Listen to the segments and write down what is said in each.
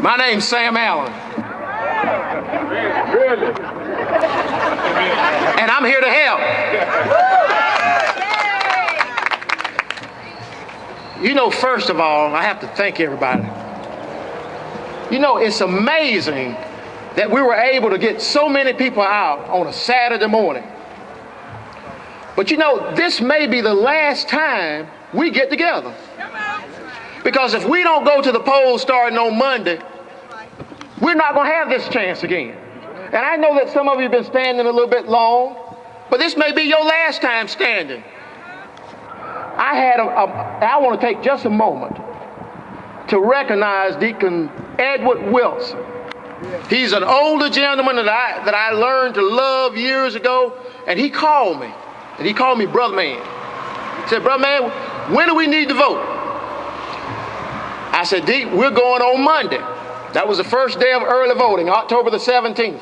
My name's Sam Allen. Really? And I'm here to help. You know, first of all, I have to thank everybody. You know, it's amazing that we were able to get so many people out on a Saturday morning. But you know, this may be the last time we get together. Because if we don't go to the polls starting on Monday, we're not going to have this chance again. And I know that some of you have been standing a little bit long, but this may be your last time standing. I want to take just a moment to recognize Deacon Edward Wilson. He's an older gentleman that I learned to love years ago, and he called me. And he called me Brother Man. He said, Brother Man, when do we need to vote? I said, Deke, we're going on Monday. That was the first day of early voting, October the 17th.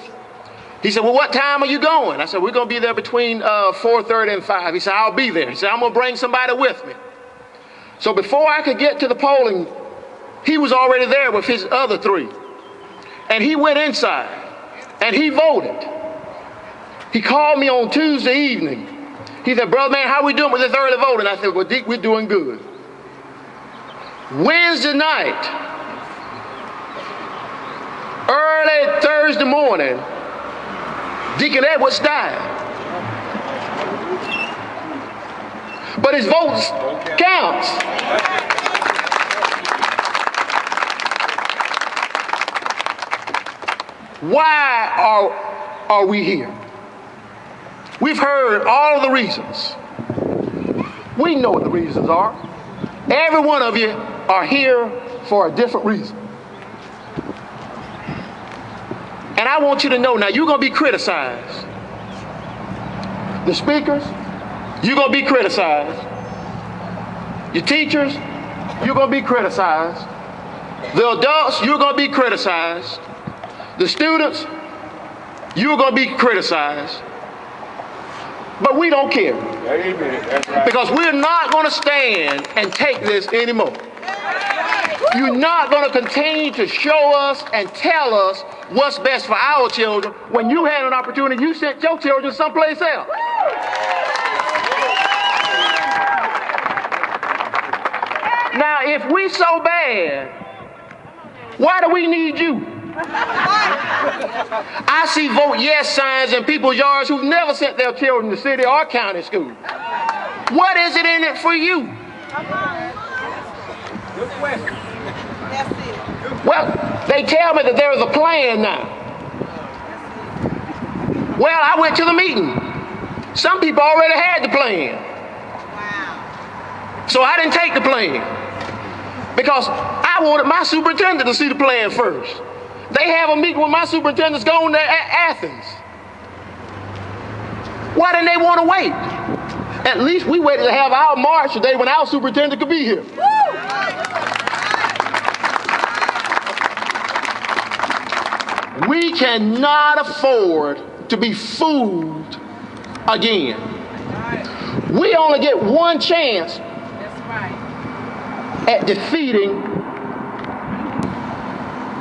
He said, well, what time are you going? I said, we're going to be there between 4:30 and 5. He said, I'll be there. He said, I'm going to bring somebody with me. So before I could get to the polling, he was already there with his other three. And he went inside, and he voted. He called me on Tuesday evening. He said, Brother Man, how we doing with this early voting? I said, well, Deke, we're doing good. Wednesday night, early Thursday morning, Deacon Edwards died. But his votes counts. Why are we here? We've heard all of the reasons. We know what the reasons are. Every one of you are here for a different reason. And I want you to know now, you're going to be criticized. The speakers, you're going to be criticized. Your teachers, you're going to be criticized. The adults, you're going to be criticized. The students, you're going to be criticized. But we don't care. Because we're not going to stand and take this anymore. You're not going to continue to show us and tell us what's best for our children when you had an opportunity, you sent your children someplace else. Now, if we so bad, why do we need you? I see vote yes signs in people's yards who've never sent their children to city or county school. What is it in it for you? Good question. Well, they tell me that there is a plan now. Well, I went to the meeting. Some people already had the plan. So I didn't take the plan because I wanted my superintendent to see the plan first. They have a meeting when my superintendent's going to Athens. Why didn't they want to wait? At least we waited to have our march today when our superintendent could be here. We cannot afford to be fooled again. We only get one chance at defeating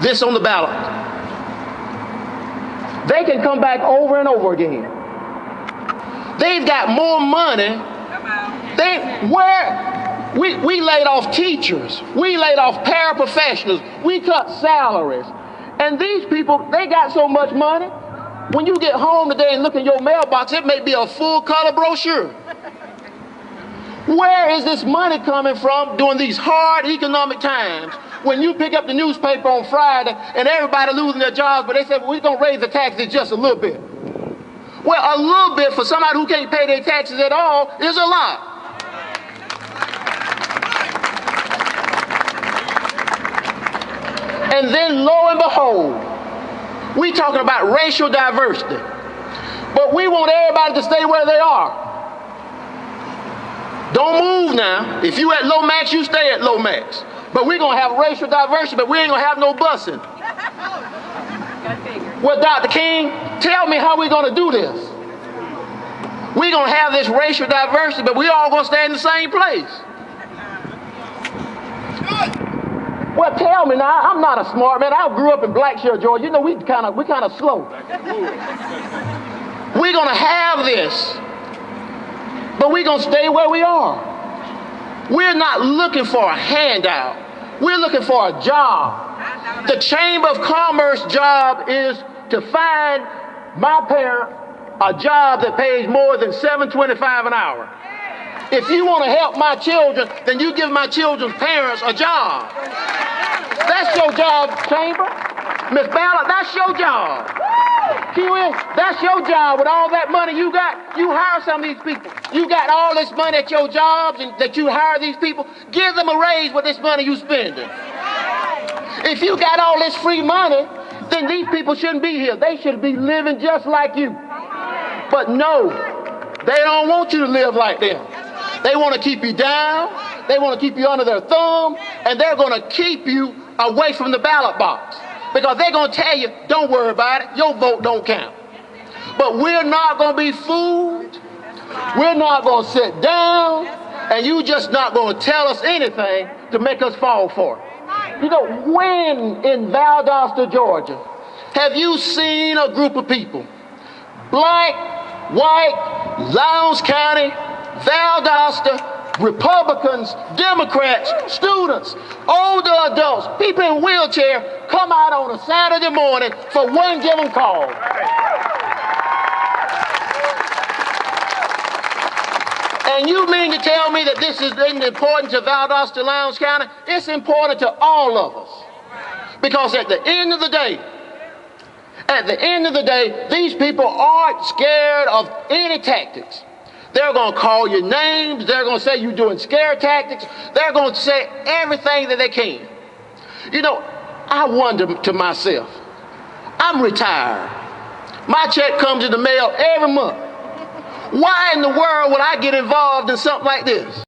this on the ballot. They can come back over and over again. They've got more money. We laid off teachers. We laid off paraprofessionals. We cut salaries. And these people, they got so much money. When you get home today and look in your mailbox, it may be a full color brochure. Where is this money coming from during these hard economic times when you pick up the newspaper on Friday and everybody losing their jobs, but they say, well, we're going to raise the taxes just a little bit. Well, a little bit for somebody who can't pay their taxes at all is a lot. And then lo and behold, we talking about racial diversity, but we want everybody to stay where they are. Don't move now. If you at low max, you stay at low max. But we're going to have racial diversity, but we ain't going to have no busing. Well, Dr. King, tell me how we're going to do this. We're going to have this racial diversity, but we all going to stay in the same place. Well, tell me now, I'm not a smart man. I grew up in Blackshear, Georgia. You know, we kind of slow. We're going to have this, but we're going to stay where we are. We're not looking for a handout. We're looking for a job. The Chamber of Commerce job is to find my parent a job that pays more than $7.25 an hour. If you want to help my children, then you give my children's parents a job. That's your job, Chamber. Miss Ballard, that's your job. Huey, that's your job. With all that money you got, you hire some of these people. You got all this money at your jobs and that you hire these people. Give them a raise with this money you spending. If you got all this free money, then these people shouldn't be here. They should be living just like you. But no, they don't want you to live like them. They want to keep you down. They want to keep you under their thumb. And they're going to keep you away from the ballot box. Because they're going to tell you, don't worry about it. Your vote don't count. But we're not going to be fooled. We're not going to sit down. And you just not going to tell us anything to make us fall for it. You know, when in Valdosta, Georgia, have you seen a group of people, black, white, Lowndes County, Valdosta, Republicans, Democrats, students, older adults, people in wheelchairs come out on a Saturday morning for one given cause? And you mean to tell me that this isn't important to Valdosta, Lowndes County? It's important to all of us. Because at the end of the day, these people aren't scared of any tactics. They're going to call your names. They're going to say you're doing scare tactics. They're going to say everything that they can. You know, I wonder to myself, I'm retired. My check comes in the mail every month. Why in the world would I get involved in something like this?